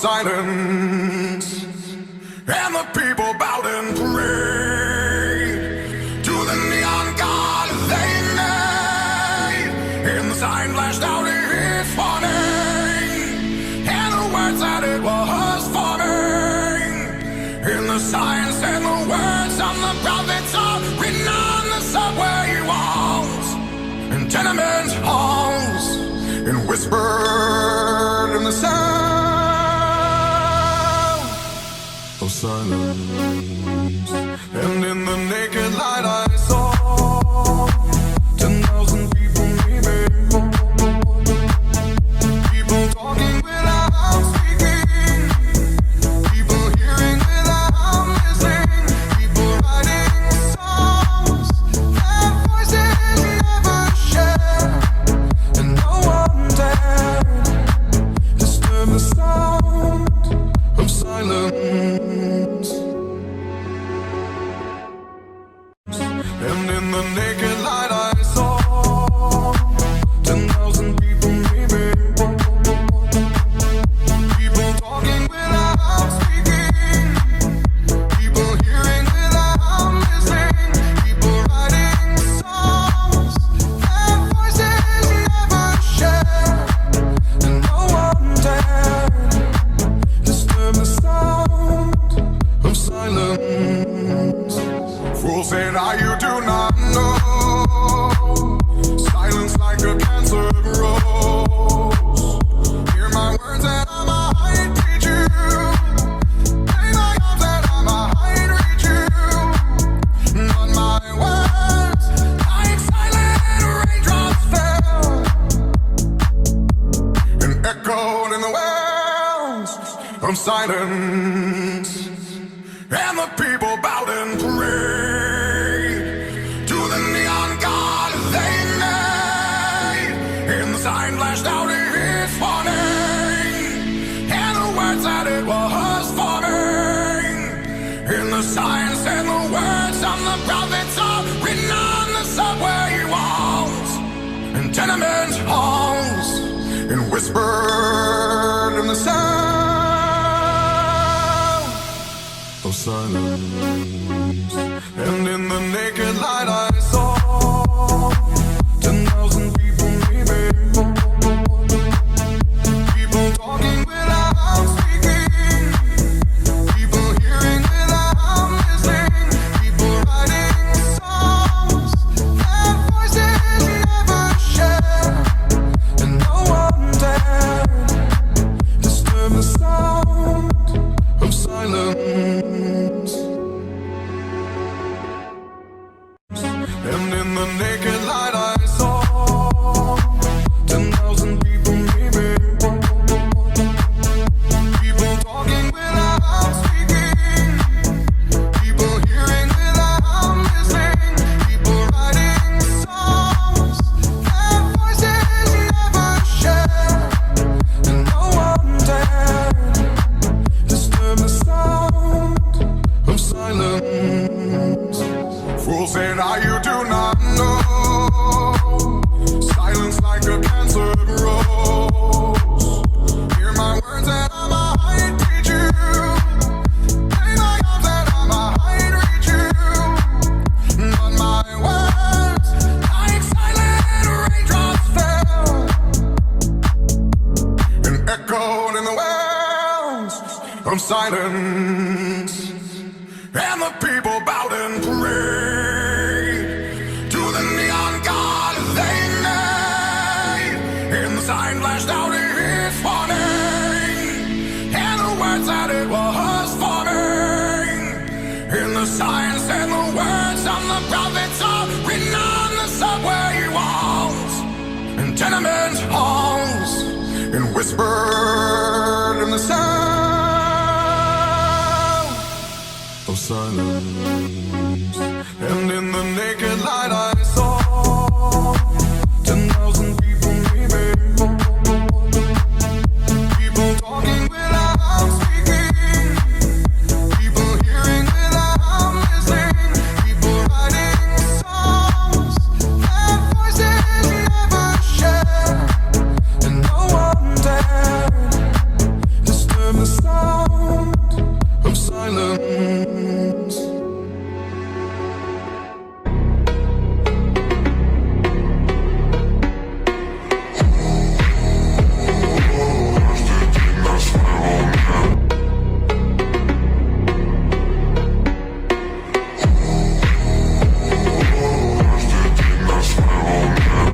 silence, and the people bowed and prayed to the neon god they made. And the sign flashed out its warning, and the words that it was forming. And the signs and the words of the prophets are written on the subway walls and tenement halls, and whispered in the sound of silence. And in the naked light I saw 10,000 people maybe, people talking without speaking, people hearing without listening, people writing songs their voices never share, and no one dared disturb the sound of silence. And in the naked light I saw 10,000 people maybe, people talking without speaking, people hearing without listening, people writing songs their voices never share, and no one dared disturb the sound of silence. Fools say now you do not know, silence like a cancer grows. Hear my words and I might teach you, play my arms and I might reach you, but my words like silent raindrops fell and echoed in the wells of silence. And the people bowed and prayed to the neon god they made. And the sign flashed out its warning, and the words that it was forming. And the signs and the words of the prophets are written on the subway walls and tenement halls, and whispered in the sound of silence. And in the naked light I saw 10,000 people maybe, people talking without speaking, people hearing without listening, people writing songs their voices never share, and no one dared disturb the sound of silence. And in the naked light I saw 10,000 people maybe, people talking without speaking, people hearing without listening, people writing songs their voices never share, and no one dared disturb the sound of silence. Fools say now you do not know, silence like a cancer grows. Hear my words and I might teach you, play my arms and I might reach you, but my words like silent raindrops fell and echoed in the wells of silence. And the people bowed and prayed to the neon god they made. And the sign flashed out its warning, and the words that it was forming. And the signs and the words of the prophets are written on the subway walls and tenement halls, and whispered in the sound of silence.